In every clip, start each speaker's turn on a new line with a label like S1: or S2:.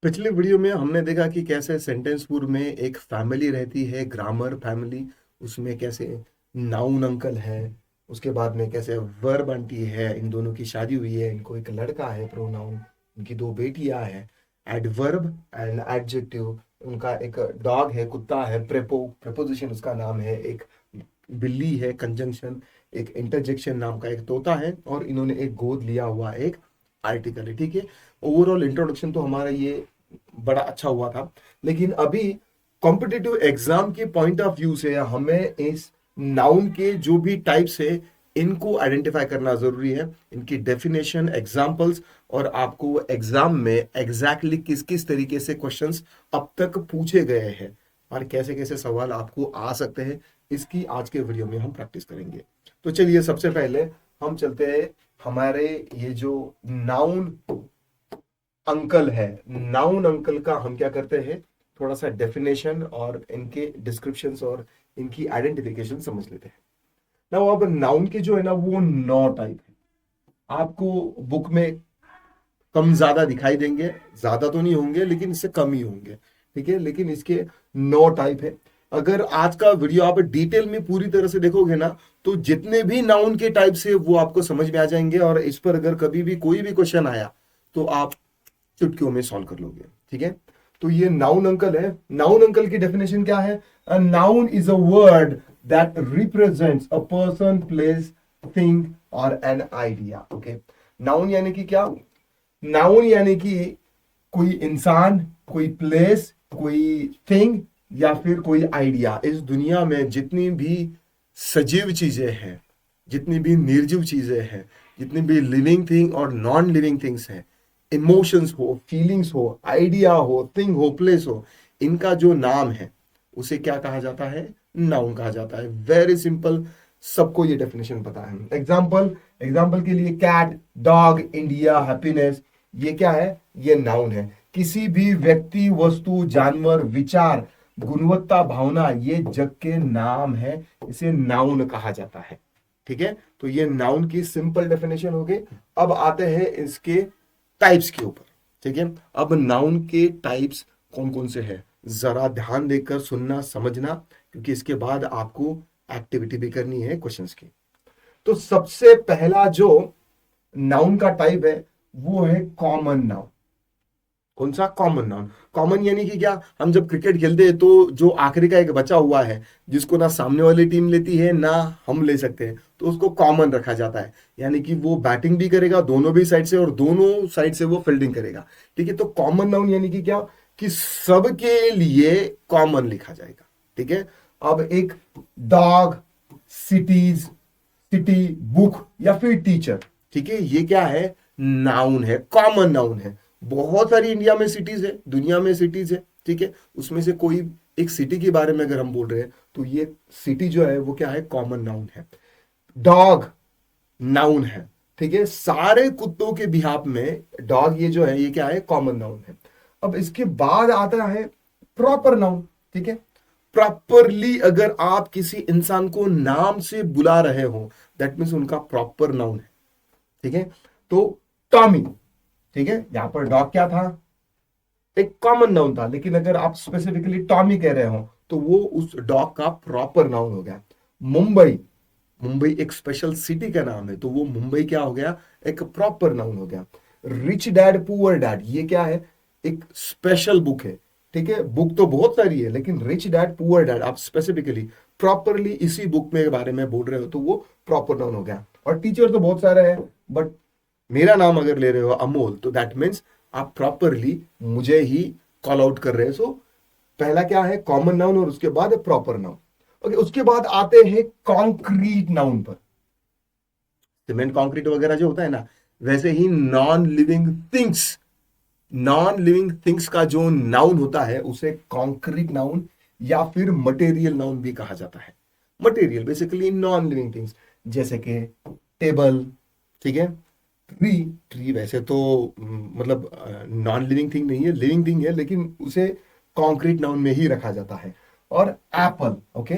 S1: पिछले वीडियो में हमने देखा कि कैसे सेंटेंसपुर में एक फैमिली रहती है, ग्रामर फैमिली। उसमें कैसे नाउन अंकल है, उसके बाद में कैसे वर्ब आंटी है, इन दोनों की शादी हुई है, इनको एक लड़का है, प्रोनाउन, इनकी दो बेटियां हैं, एडवर्ब एंड एडजेक्टिव, उनका एक डॉग है, कुत्ता है, प्रेपोजिशन उसका नाम है, एक बिल्ली है, कंजंक्शन, एक इंटरजेक्शन नाम का एक तोता है, और इन्होंने एक गोद लिया हुआ एक आर्टिकल है। ठीक है, ओवरऑल इंट्रोडक्शन तो हमारा ये बड़ा अच्छा हुआ था। लेकिन अभी कॉम्पिटिटिव एग्जाम के पॉइंट ऑफ व्यू से हमें इस नाउन के जो भी टाइप्स है इनको आइडेंटिफाई करना जरूरी है, इनकी डेफिनेशन, एग्जांपल्स, और आपको एग्जाम में एग्जैक्टली किस किस तरीके से क्वेश्चंस अब तक पूछे गए हैं और कैसे कैसे सवाल आपको आ सकते हैं, इसकी आज के वीडियो में हम प्रैक्टिस करेंगे। तो चलिए सबसे पहले हम चलते हैं हमारे ये जो नाउन अंकल है, नाउन अंकल का हम क्या करते हैं, थोड़ा सा डेफिनेशन और इनके डिस्क्रिप्शंस और इनकी आइडेंटिफिकेशन समझ लेते हैं ना। अब नाउन के जो है ना वो 9 टाइप है, आपको बुक में कम ज्यादा दिखाई देंगे, ज्यादा तो नहीं होंगे लेकिन इससे कम ही होंगे। ठीक है, लेकिन इसके 9 टाइप है। अगर आज का वीडियो आप डिटेल में पूरी तरह से देखोगे ना, तो जितने भी नाउन के टाइप से वो आपको समझ में आ जाएंगे, और इस पर अगर कभी भी कोई भी क्वेश्चन आया तो आप चुटकियों में सॉल्व कर लोगे। ठीक है, तो ये नाउन अंकल है। नाउन अंकल की डेफिनेशन क्या है? A noun is a word that represents a person, place, thing और एन आइडिया। ओके, नाउन यानी कि क्या? नाउन यानी कि कोई इंसान, कोई प्लेस, कोई थिंग या फिर कोई आइडिया। इस दुनिया में जितनी भी सजीव चीजें हैं, जितनी भी निर्जीव चीजें हैं, जितनी भी लिविंग थिंग और नॉन लिविंग थिंग्स हैं, इमोशंस हो, फीलिंग्स हो, आइडिया हो, थिंग हो, प्लेस हो, इनका जो नाम है उसे क्या कहा जाता है? नाउन कहा जाता है। वेरी सिंपल, सबको ये डेफिनेशन पता है। एग्जाम्पल, एग्जाम्पल के लिए कैट, डॉग, इंडिया, हैप्पीनेस, ये क्या है? ये नाउन है। किसी भी व्यक्ति, वस्तु, जानवर, विचार, गुणवत्ता, भावना, ये जग के नाम है, इसे नाउन कहा जाता है। ठीक है, तो ये नाउन की सिंपल डेफिनेशन हो गई। अब आते हैं इसके टाइप्स के ऊपर। ठीक है, अब नाउन के टाइप्स कौन कौन से हैं, जरा ध्यान देकर सुनना, समझना, क्योंकि इसके बाद आपको एक्टिविटी भी करनी है क्वेश्चंस की। तो सबसे पहला जो नाउन का टाइप है वो है कॉमन नाउन। कौन सा? Common noun. कॉमन यानी कि क्या? हम जब क्रिकेट खेलते हैं तो जो आखिरी का एक बचा हुआ है, जिसको ना सामने वाली टीम लेती है ना हम ले सकते हैं, तो उसको कॉमन रखा जाता है। यानी कि वो बैटिंग भी करेगा दोनों भी साइड से और दोनों साइड से वो फील्डिंग करेगा। ठीक है, तो कॉमन नाउन यानी कि क्या? कि सबके लिए कॉमन लिखा जाएगा। ठीक है, अब एक डॉग, सिटीज, सिटी, बुक या फिर टीचर, ठीक है, ये क्या है? नाउन है, कॉमन नाउन है। बहुत सारी इंडिया में सिटीज है, दुनिया में सिटीज है। ठीक है, उसमें से कोई एक सिटी के बारे में अगर हम बोल रहे हैं तो ये सिटी जो है वो क्या है? कॉमन नाउन है। डॉग नाउन है। ठीक है, सारे कुत्तों के बिहाफ में डॉग ये जो है ये क्या है? कॉमन नाउन है। अब इसके बाद आता है प्रॉपर नाउन। ठीक है, प्रॉपरली अगर आप किसी इंसान को नाम से बुला रहे हो, दैट मीन्स उनका प्रॉपर नाउन है। ठीक है, तो टॉमी, ठीक है, यहां पर डॉग क्या था? एक कॉमन नाउन था, लेकिन अगर आप स्पेसिफिकली टॉमी कह रहे हो तो वो उस डॉग का प्रॉपर नाउन हो गया। मुंबई, मुंबई एक स्पेशल सिटी का नाम है, तो वो मुंबई क्या हो गया? एक प्रॉपर नाउन हो गया। रिच डैड पुअर डैड, ये क्या है? एक स्पेशल बुक है। ठीक है, बुक तो बहुत सारी है, लेकिन रिच डैड पुअर डैड आप स्पेसिफिकली प्रॉपरली इसी बुक में बारे में बोल रहे हो तो वो प्रॉपर नाउन हो गया। और टीचर तो बहुत सारे हैं, बट मेरा नाम अगर ले रहे हो अमोल, तो दैट मीन्स आप प्रॉपरली मुझे ही कॉल आउट कर रहे हैं। सो पहला क्या है? कॉमन नाउन, और उसके बाद प्रॉपर नाउन। ओके, उसके बाद आते हैं कॉन्क्रीट नाउन पर। सीमेंट कंक्रीट वगैरह जो होता है ना, वैसे ही non living things, non living things का जो नाउन होता है उसे कॉन्क्रीट नाउन या फिर मटेरियल नाउन भी कहा जाता है। Material basically non living things, जैसे कि टेबल, ठीक है, ट्री। ट्री वैसे तो मतलब नॉन लिविंग थिंग नहीं है, लिविंग थिंग है, लेकिन उसे कॉन्क्रीट नाउन में ही रखा जाता है। और एप्पल, ओके,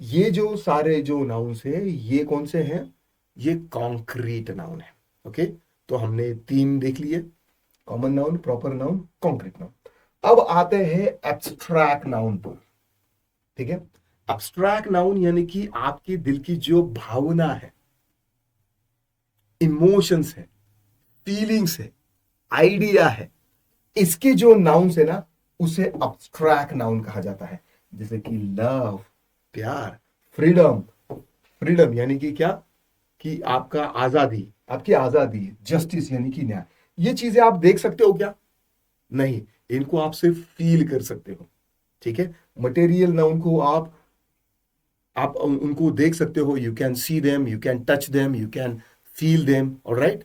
S1: ये जो सारे जो नाउन्स है ये कौन से हैं? ये कॉन्क्रीट नाउन है। ओके, तो हमने 3 देख लिए। Common noun, proper noun, concrete noun. अब आते हैं एब्स्ट्रैक्ट नाउन पर। ठीक है, एब्स्ट्रैक्ट नाउन यानी कि आपके दिल की जो भावना है, इमोशंस है, फीलिंग्स है, आइडिया है, इसके जो नाउन्स है ना, उसे एब्स्ट्रैक्ट नाउन कहा जाता है। जैसे कि लव, प्यार, फ्रीडम। फ्रीडम यानी कि क्या, कि आपका आजादी, आपकी आजादी, जस्टिस यानी कि न्याय। ये चीजें आप देख सकते हो क्या? नहीं, इनको आप सिर्फ फील कर सकते हो। ठीक है, मटेरियल नाउन को आप उनको देख सकते हो, you can see them, you can touch them, you can feel them, alright.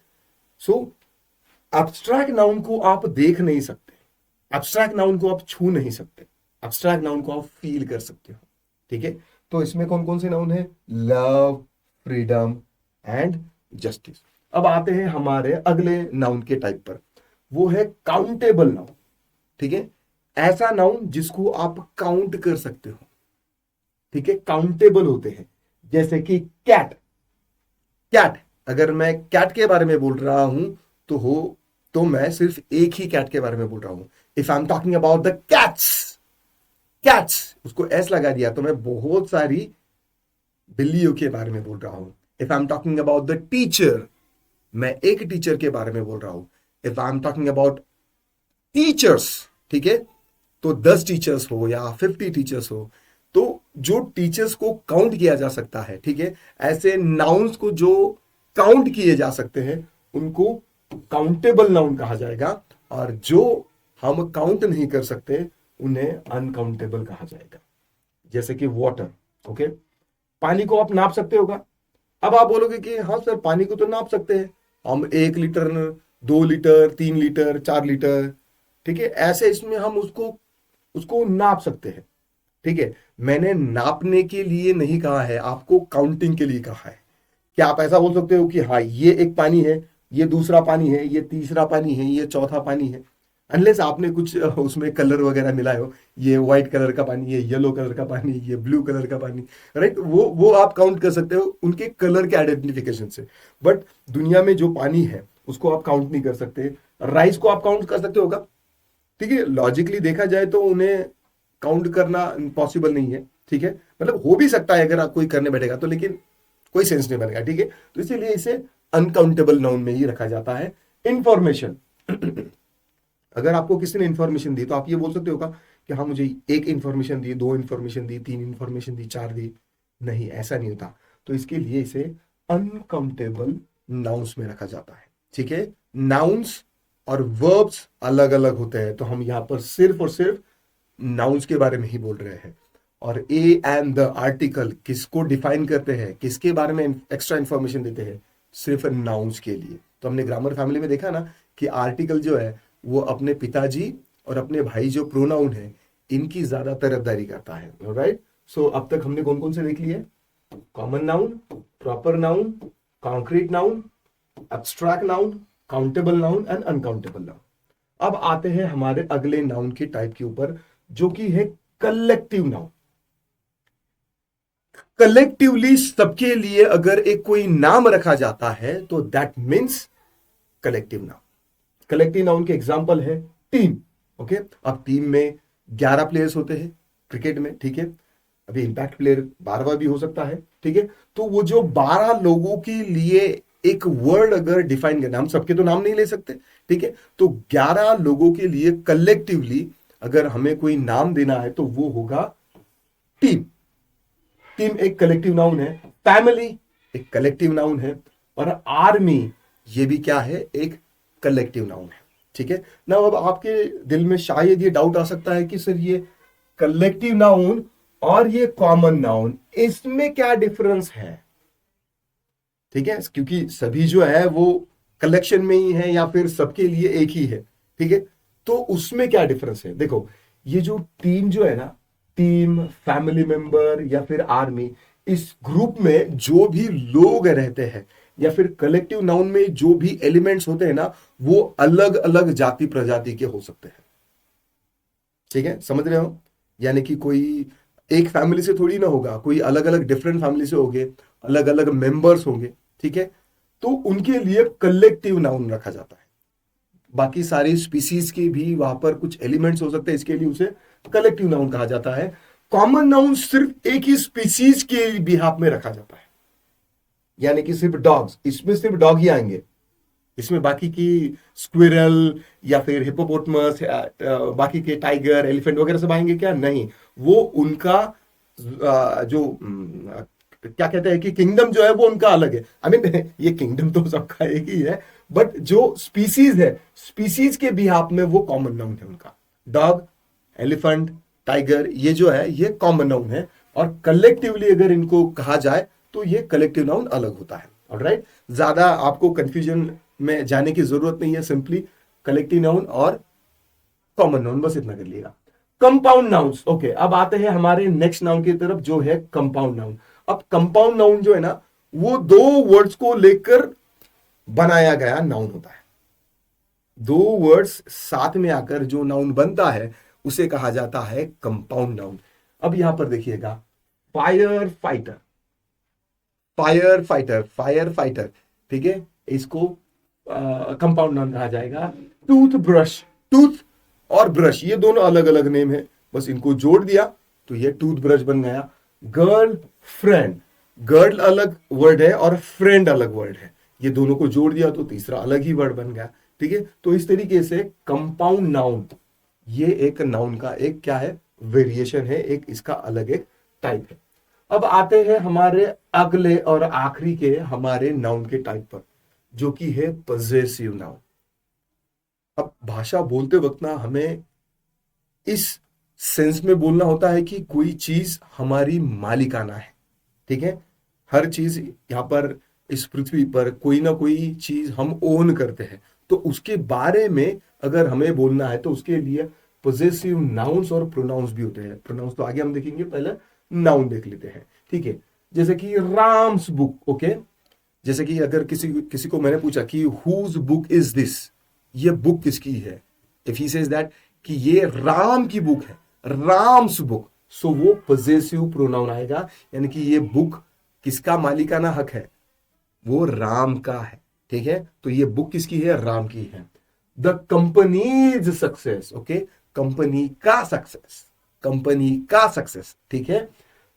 S1: So abstract noun को आप देख नहीं सकते, एब्स्ट्रैक्ट नाउन को आप छू नहीं सकते, एब्स्ट्रैक्ट नाउन को आप फील कर सकते हो। ठीक है, तो इसमें कौन कौन से नाउन है? Love, freedom and justice. अब आते हैं हमारे अगले नाउन के टाइप पर, वो है काउंटेबल नाउन। ठीक है, ऐसा नाउन जिसको आप काउंट कर सकते हो। ठीक है, काउंटेबल होते हैं। जैसे कि कैट। कैट, अगर मैं कैट के बारे में बोल रहा हूं तो मैं सिर्फ एक ही कैट के बारे में बोल रहा हूं। If I am talking about the cats, cats उसको एस लगा दिया तो मैं बहुत सारी बिल्लियों के बारे में बोल रहा हूं। If I am talking about the teacher, मैं एक टीचर के बारे में बोल रहा हूं। If I am talking about teachers, ठीक है, तो 10 टीचर्स हो या 50 टीचर्स हो, तो जो टीचर्स को काउंट किया जा सकता है, ठीक है, ऐसे नाउन्स को जो काउंट किए जा सकते हैं उनको काउंटेबल नाउन कहा जाएगा, और जो हम काउंट नहीं कर सकते उन्हें अनकाउंटेबल कहा जाएगा। जैसे कि वाटर, ओके, पानी को आप नाप सकते होगा। अब आप बोलोगे कि हाँ सर, पानी को तो नाप सकते हैं हम, 1 लीटर, 2 लीटर, 3 लीटर, 4 लीटर, ठीक है, ऐसे इसमें हम उसको उसको नाप सकते हैं। ठीक है, मैंने नापने के लिए नहीं कहा है, आपको काउंटिंग के लिए कहा है। क्या आप ऐसा बोल सकते हो कि हाँ ये एक पानी है, ये दूसरा पानी है, ये तीसरा पानी है, ये चौथा पानी है? अनलेस आपने कुछ उसमें कलर वगैरह मिलाए हो, ये व्हाइट कलर का पानी, ये येलो कलर का पानी, ये ब्लू कलर का पानी, राइट, वो आप काउंट कर सकते हो उनके कलर के आइडेंटिफिकेशन से। बट दुनिया में जो पानी है उसको आप काउंट नहीं कर सकते। राइस को आप काउंट कर सकते होगा? ठीक है, लॉजिकली देखा जाए तो उन्हें काउंट करना पॉसिबल नहीं है। ठीक है, मतलब हो भी सकता है अगर आप कोई करने बैठेगा तो, लेकिन कोई सेंस नहीं बनेगा। ठीक है, तो इसीलिए इसे अनकाउंटेबल नाउन में ही रखा जाता है। इंफॉर्मेशन, अगर आपको किसी ने इंफॉर्मेशन दी तो आप ये बोल सकते होगा कि हाँ मुझे एक इंफॉर्मेशन दी, 2 इंफॉर्मेशन दी, 3 इंफॉर्मेशन दी, 4 दी। नहीं, ऐसा नहीं होता। तो इसके लिए इसे अनकाउंटेबल नाउन्स में रखा जाता है। ठीक है, नाउन्स और वर्ब्स अलग अलग होते हैं, तो हम यहां पर सिर्फ और सिर्फ नाउन्स के बारे में ही बोल रहे हैं। और ए एंड द आर्टिकल किसको डिफाइन करते हैं, किसके बारे में एक्स्ट्रा इंफॉर्मेशन देते हैं? सिर्फ नाउन्स के लिए। तो हमने ग्रामर फैमिली में देखा ना कि आर्टिकल जो है वो अपने पिताजी और अपने भाई जो प्रोनाउन है इनकी ज्यादा तरफदारी करता है, राइट। सो अब तक हमने कौन कौन से देख लिए? Common noun, proper noun, concrete noun, abstract noun, countable noun and uncountable noun. अब आते हैं हमारे अगले नाउन के टाइप के ऊपर, जो कि है कलेक्टिव नाउन। कलेक्टिवली सबके लिए अगर एक कोई नाम रखा जाता है तो that means collective noun. Collective noun के एग्जांपल है टीम। ओके, अब टीम में 11 प्लेयर्स होते हैं क्रिकेट में, ठीक है, अभी इंपैक्ट प्लेयर 12वां भी हो सकता है। ठीक है, तो वो जो 12 लोगों के लिए एक वर्ड अगर डिफाइन करना, हम सबके तो नाम नहीं ले सकते, ठीक है, तो 11 लोगों के लिए कलेक्टिवली अगर हमें कोई नाम देना है तो वो होगा टीम। टीम एक कलेक्टिव नाउन है, फैमिली एक कलेक्टिव नाउन है, और आर्मी ये भी क्या है, एक कलेक्टिव नाउन है। ठीक है ना, अब आपके दिल में शायद ये डाउट आ सकता है कि सर ये कलेक्टिव नाउन और ये कॉमन नाउन, इसमें क्या डिफरेंस है? ठीक है, क्योंकि सभी जो है वो कलेक्शन में ही है या फिर सबके लिए एक ही है। ठीक है, तो उसमें क्या डिफरेंस है? देखो, ये जो टीम जो है ना, टीम, फैमिली मेंबर या फिर आर्मी, इस ग्रुप में जो भी लोग रहते हैं या फिर कलेक्टिव नाउन में जो भी एलिमेंट्स होते हैं ना, वो अलग अलग जाति प्रजाति के हो सकते हैं। ठीक है, समझ रहे हो? यानी कि कोई एक फैमिली से थोड़ी ना होगा, कोई अलग अलग डिफरेंट फैमिली से होंगे, अलग अलग मेंबर्स होंगे। ठीक है, तो उनके लिए कलेक्टिव नाउन रखा जाता है। बाकी सारी स्पीसीज के भी वहां पर कुछ एलिमेंट्स हो सकते हैं, इसके लिए उसे कलेक्टिव नाउन कहा जाता है। कॉमन नाउन सिर्फ एक ही स्पीसीज के बिहाफ में रखा जाता है, यानी कि सिर्फ डॉग्स, इसमें सिर्फ डॉग ही आएंगे, इसमें बाकी की स्क्विरल या फिर हिप्पोपोटामस, बाकी के टाइगर एलिफेंट वगैरह सब आएंगे क्या? नहीं। वो उनका जो क्या कहते हैं कि किंगडम जो है वो उनका अलग है। आई मीन ये किंगडम तो सबका एक ही है, बट जो स्पीसीज है, स्पीसीज के बिहाफ में वो कॉमन नाउन है उनका। डॉग, एलिफेंट, टाइगर, ये जो है ये कॉमन नाउन है, और कलेक्टिवली अगर इनको कहा जाए तो ये कलेक्टिव नाउन अलग होता है। ऑलराइट, ज्यादा आपको कंफ्यूजन में जाने की जरूरत नहीं है, सिंपली कलेक्टिव नाउन और कॉमन नाउन, बस इतना कर लिएगा। कंपाउंड नाउन्स, ओके, अब आते हैं हमारे नेक्स्ट नाउन की तरफ जो है कंपाउंड नाउन। अब कंपाउंड नाउन जो है ना, वो दो वर्ड्स को लेकर बनाया गया नाउन होता है। दो वर्ड्स साथ में आकर जो नाउन बनता है उसे कहा जाता है कंपाउंड नाउन। अब यहां पर देखिएगा, fire fighter, fire fighter, fire fighter, ठीक है, इसको कंपाउंड नाउन कहा जाएगा। टूथ ब्रश, टूथ और ब्रश ये दोनों अलग अलग नेम है, बस इनको जोड़ दिया तो ये टूथ ब्रश बन गया। गर्ल फ्रेंड, गर्ल अलग वर्ड है और फ्रेंड अलग वर्ड है, ये दोनों को जोड़ दिया तो तीसरा अलग ही वर्ड बन गया। ठीक है, तो इस तरीके से कंपाउंड नाउन ये एक नाउन का एक क्या है, वेरिएशन है, एक इसका अलग एक टाइप है। अब आते हैं हमारे अगले और आखिरी के हमारे नाउन के टाइप पर, जो कि है पजेसिव नाउन। अब भाषा बोलते वक्त ना हमें इस सेंस में बोलना होता है कि कोई चीज हमारी मालिकाना है। ठीक है, हर चीज यहां पर इस पृथ्वी पर कोई ना कोई चीज हम ओन करते हैं, तो उसके बारे में अगर हमें बोलना है तो उसके लिए पोजेसिव नाउन्स और प्रोनाउंस भी होते हैं। प्रोनाउंस तो आगे हम देखेंगे, पहले नाउन देख लेते हैं। ठीक है, जैसे कि राम्स बुक, ओके, जैसे कि अगर किसी किसी को मैंने पूछा कि हुज बुक इज दिस, ये बुक किसकी है, इफ ही सेज दैट कि ये राम की बुक है, राम्स बुक, सो वो पोजेसिव प्रोनाउन आएगा, यानी कि ये बुक किसका मालिकाना हक है, वो राम का है। ठीक है, तो ये बुक किसकी है, राम की है। The companies success, okay, company का सक्सेस, कंपनी का सक्सेस। ठीक है,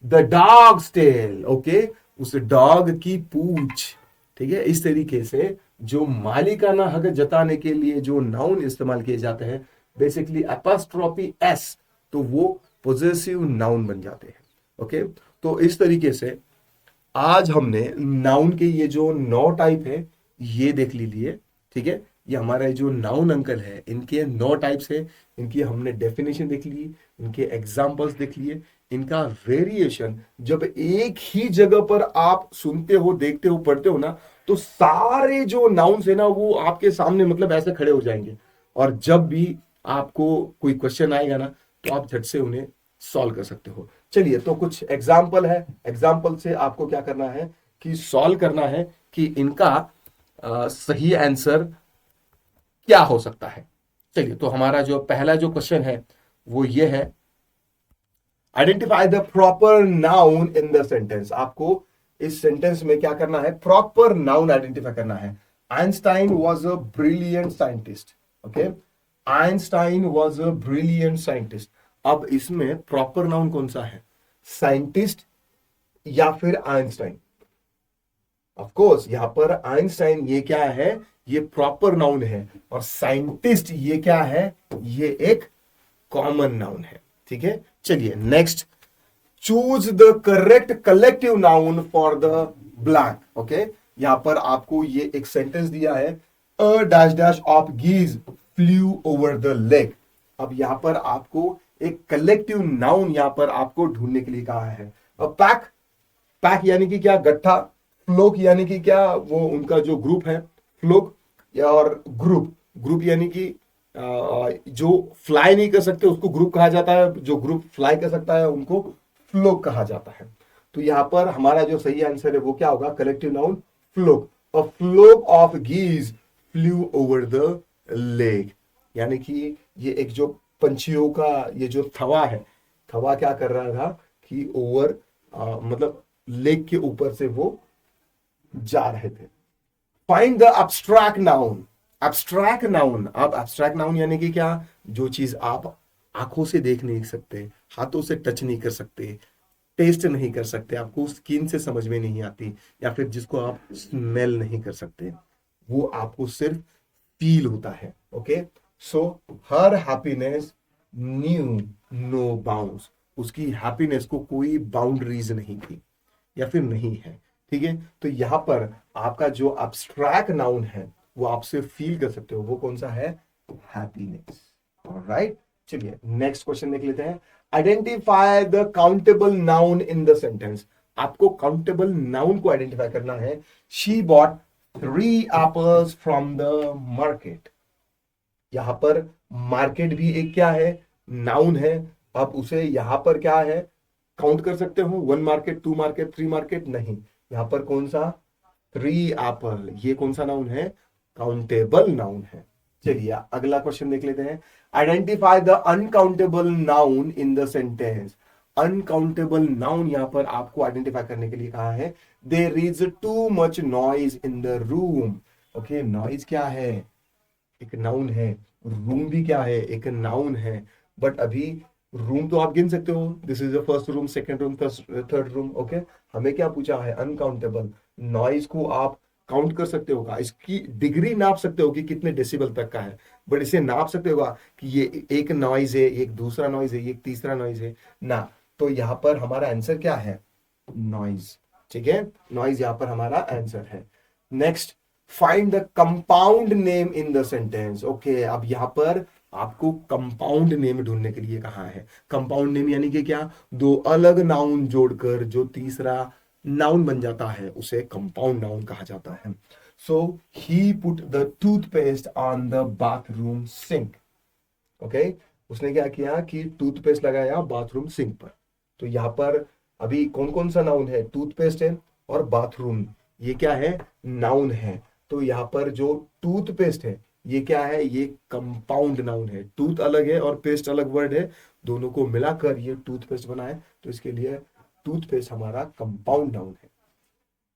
S1: द डॉग्स टेल, ओके, उस डॉग की पूंछ। ठीक है, इस तरीके से जो मालिकाना हक जताने के लिए जो नाउन इस्तेमाल किए जाते हैं, बेसिकली अपॉस्ट्रोफी एस, तो वो पोजेसिव नाउन बन जाते हैं। ओके, तो इस तरीके से आज हमने नाउन के ये जो 9 टाइप है ये देख लीजिए। ठीक है, ये हमारा जो नाउन अंकल है, इनके 9 टाइप्स है, इनकी हमने डेफिनेशन देख ली, इनके एग्जांपल्स देख लिए, इनका वेरिएशन जब एक ही जगह पर आप सुनते हो, देखते हो, पढ़ते हो ना, तो सारे जो नाउन्स है ना वो आपके सामने मतलब ऐसे खड़े हो जाएंगे, और जब भी आपको कोई क्वेश्चन आएगा ना तो आप झट से उन्हें सॉल्व कर सकते हो। चलिए, तो कुछ एग्जाम्पल है, एग्जाम्पल से आपको क्या करना है कि सॉल्व करना है कि इनका सही आंसर क्या हो सकता है। चलिए, तो हमारा जो पहला जो क्वेश्चन है वो ये है, identify the proper noun in the sentence. आपको इस सेंटेंस में क्या करना है, प्रॉपर नाउन आइडेंटिफाई करना है। Einstein was a brilliant scientist, okay, Einstein was a brilliant scientist. अब इसमें प्रॉपर नाउन कौन सा है, साइंटिस्ट या फिर आइंस्टाइन? ऑफ कोर्स यहां पर आइंस्टाइन ये क्या है, ये प्रॉपर नाउन है, और साइंटिस्ट ये क्या है, ये एक कॉमन नाउन है। ठीक है, चलिए next, choose the correct collective noun for the blank. Okay, यहां पर आपको ये एक सेंटेंस दिया है, a dash dash of geese flew over the lake. अब यहां पर आपको एक कलेक्टिव नाउन यहां पर आपको ढूंढने के लिए कहा है। अब पैक, पैक यानी कि क्या, गट्ठा, फ्लोक यानी कि क्या, वो उनका जो ग्रुप है फ्लोक, और ग्रुप, ग्रुप यानी कि जो फ्लाई नहीं कर सकते उसको ग्रुप कहा जाता है, जो ग्रुप फ्लाई कर सकता है उनको फ्लोक कहा जाता है। तो यहां पर हमारा जो सही आंसर है वो क्या होगा, collective noun flock. A flock of geese flew over the lake, यानी कि ये एक जो पंछियों का ये जो थवा है, थवा क्या कर रहा था कि ओवर मतलब लेक के ऊपर से वो जा रहे थे। Find the abstract noun, abstract noun, अब एब्स्ट्रैक्ट नाउन यानी कि क्या, जो चीज आप आंखों से देख नहीं सकते, हाथों से टच नहीं कर सकते, टेस्ट नहीं कर सकते, आपको स्किन से समझ में नहीं आती, या फिर जिसको आप स्मेल नहीं कर सकते, वो आपको सिर्फ फील होता है। Okay, so her happiness knew no bounds, उसकी हैप्पीनेस को कोई बाउंड्रीज नहीं थी या फिर नहीं है। ठीक है, तो यहां पर आपका जो अब्स्ट्रैक्ट नाउन है वो आपसे फील कर सकते हो, वो कौन सा है, हैप्पीनेस। ऑलराइट, चलिए नेक्स्ट क्वेश्चन देख लेते हैं। Identify the countable noun in the sentence. आपको काउंटेबल नाउन को आइडेंटिफाई करना है। She bought 3 apples from the market. यहां पर मार्केट भी एक क्या है, नाउन है। अब उसे यहां पर क्या है, काउंट कर सकते हो, 1 मार्केट, 2 मार्केट, 3 मार्केट, नहीं, यहां पर कौन सा, 3 एप्पल, ये कौन सा नाउन है, काउंटेबल नाउन है। चलिए अगला क्वेश्चन देख लेते हैं। Identify the uncountable noun in the sentence. Uncountable noun यहां पर आपको आइडेंटिफाई करने के लिए कहा है। There is too much noise in the room. Okay, noise क्या है, एक नाउन है, रूम भी क्या है, एक नाउन है। बट अभी रूम तो आप गिन सकते हो, this is the first room, second room, third room. Okay, हमें क्या पूछा है, अनकाउंटेबल। नॉइज को आप काउंट कर सकते होगा, इसकी डिग्री नाप सकते हो कि कितने डेसिबल तक का है, बट इसे नाप सकते होगा कि ये एक नॉइज है, एक दूसरा नॉइज है, एक तीसरा नॉइज है ना। तो यहां पर हमारा आंसर क्या है, नॉइज। ठीक है, नॉइज यहां पर हमारा आंसर है। Next, find the compound name in the sentence. Okay, अब यहां पर आपको कंपाउंड नेम ढूंढने के लिए कहा है। कंपाउंड नेम यानी कि क्या, दो अलग नाउन जोड़कर जो तीसरा नाउन बन जाता है उसे कंपाउंड नाउन कहा जाता है। So he put the toothpaste on the bathroom sink. Okay, उसने क्या किया कि टूथपेस्ट लगाया बाथरूम सिंक पर। तो यहां पर अभी कौन कौन सा नाउन है, टूथपेस्ट है और बाथरूम, ये क्या है, नाउन है। तो यहां पर जो टूथपेस्ट है ये क्या है, ये कंपाउंड नाउन है। टूथ अलग है और पेस्ट अलग वर्ड है, दोनों को मिलाकर ये टूथपेस्ट बना है, तो इसके लिए टूथपेस्ट हमारा कंपाउंड नाउन है।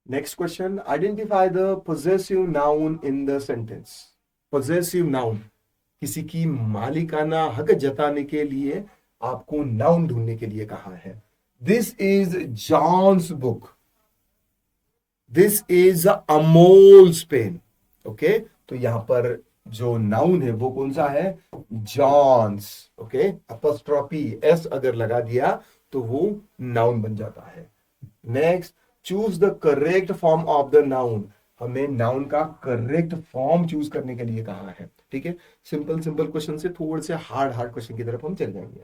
S1: Next question, identify the possessive noun in the sentence. Possessive noun, किसी की मालिकाना हक जताने के लिए आपको नाउन ढूंढने के लिए कहा है। This is John's book, this is Amol's pen. Okay, तो यहां पर जो नाउन है वो कौन सा है, जॉन्स। ओके, अपॉस्ट्रोफी एस अगर लगा दिया तो वो नाउन बन जाता है। Next, choose the correct form of the noun. हमें नाउन का करेक्ट फॉर्म चूज करने के लिए कहा है। ठीक है, सिंपल सिंपल क्वेश्चन से थोड़े से हार्ड हार्ड क्वेश्चन की तरफ हम चल जाएंगे।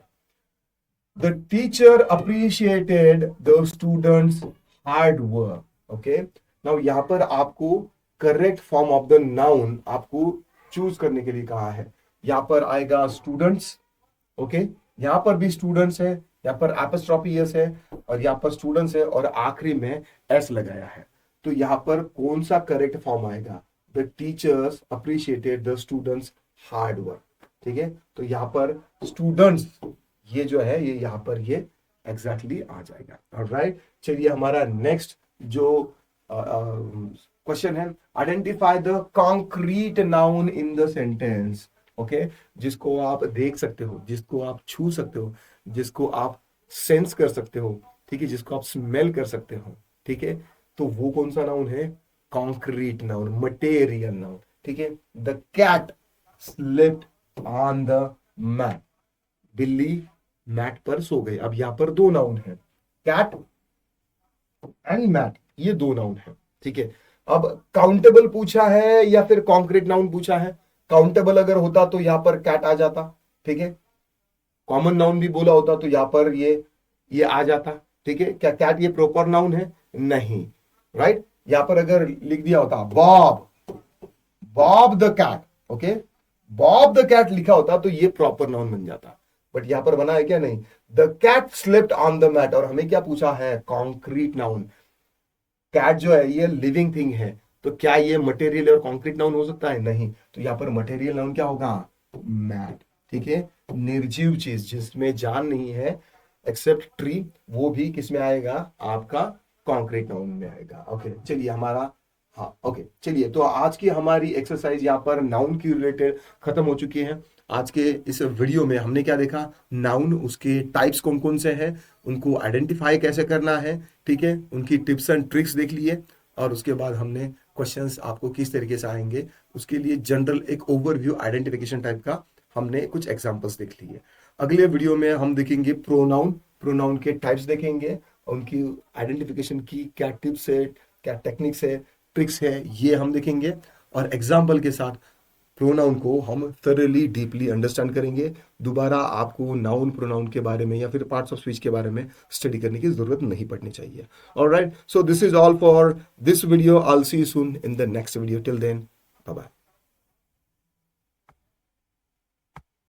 S1: The teacher appreciated the students hard work. Okay, now यहां पर आपको correct form of the noun आपको चूज करने के लिए कहा है। यहां पर आएगा स्टूडेंट्स। ओके, यहां पर भी स्टूडेंट्स है, यहां पर एपोस्ट्रोफी एस है और यहां पर स्टूडेंट्स है और आखिरी में एस लगाया है। तो यहां पर कौन सा करेक्ट फॉर्म आएगा, the teachers appreciated the students hard work. ठीक है, तो यहां पर स्टूडेंट्स ये जो है ये यहां पर ये एग्जैक्टली आ जाएगा। ऑलराइट, चलिए हमारा नेक्स्ट जो क्वेश्चन है, identify the concrete noun in the sentence. Okay, जिसको आप देख सकते हो, जिसको आप छू सकते हो, जिसको आप सेंस कर सकते हो, ठीक है, जिसको आप स्मेल कर सकते हो। ठीक है, तो वो कौन सा नाउन है, कॉन्क्रीट नाउन, मटेरियल नाउन। ठीक है, the cat slipped on the mat. बिल्ली मैट पर सो गई। अब यहां पर दो नाउन है, कैट एंड मैट, ये दो नाउन है। ठीक है, अब काउंटेबल पूछा है या फिर कॉन्क्रीट नाउन पूछा है। काउंटेबल अगर होता तो यहां पर कैट आ जाता। ठीक है, कॉमन नाउन भी बोला होता तो यहां पर ये आ जाता। ठीक है, क्या कैट ये प्रॉपर नाउन है, नहीं, राइट। यहां पर अगर लिख दिया होता Bob, Bob the cat, okay, Bob the cat लिखा होता तो ये प्रॉपर नाउन बन जाता, बट यहां पर बना है क्या, नहीं। The cat slipped on the mat, और हमें क्या पूछा है, कॉन्क्रीट नाउन। कैट जो है ये लिविंग थिंग है, तो क्या ये मटेरियल और कॉन्क्रीट नाउन हो सकता है, नहीं। तो यहां पर मटेरियल नाउन क्या होगा, मैट। ठीक है, निर्जीव चीज जिसमें जान नहीं है एक्सेप्ट ट्री, वो भी किस में आएगा, आपका कॉन्क्रीट नाउन में आएगा। ओके, चलिए हमारा हाँ ओके, चलिए तो आज की हमारी एक्सरसाइज यहाँ पर नाउन की रिलेटेड खत्म हो चुकी है। आज के इस वीडियो में हमने क्या देखा, नाउन, उसके टाइप्स कौन कौन से हैं, उनको आइडेंटिफाई कैसे करना है, ठीक है, उनकी टिप्स एंड ट्रिक्स देख लिए, और उसके बाद हमने क्वेश्चंस आपको किस तरीके से आएंगे उसके लिए जनरल एक ओवरव्यू आइडेंटिफिकेशन टाइप का हमने कुछ एग्जांपल्स देख लिए। अगले वीडियो में हम देखेंगे प्रोनाउन, प्रोनाउन के टाइप्स देखेंगे, उनकी आइडेंटिफिकेशन की क्या टिप्स है, क्या टेक्निक्स है, ट्रिक्स है, ये हम देखेंगे, और एग्जाम्पल के साथ प्रोनाउन को हम thoroughly डीपली अंडरस्टैंड करेंगे। दोबारा आपको नाउन प्रोनाउन के बारे में या फिर पार्ट्स ऑफ स्पीच के बारे में स्टडी करने की जरूरत नहीं पड़नी चाहिए। Alright, so this is all for this video. I will see you soon in the next video. Till then, bye bye.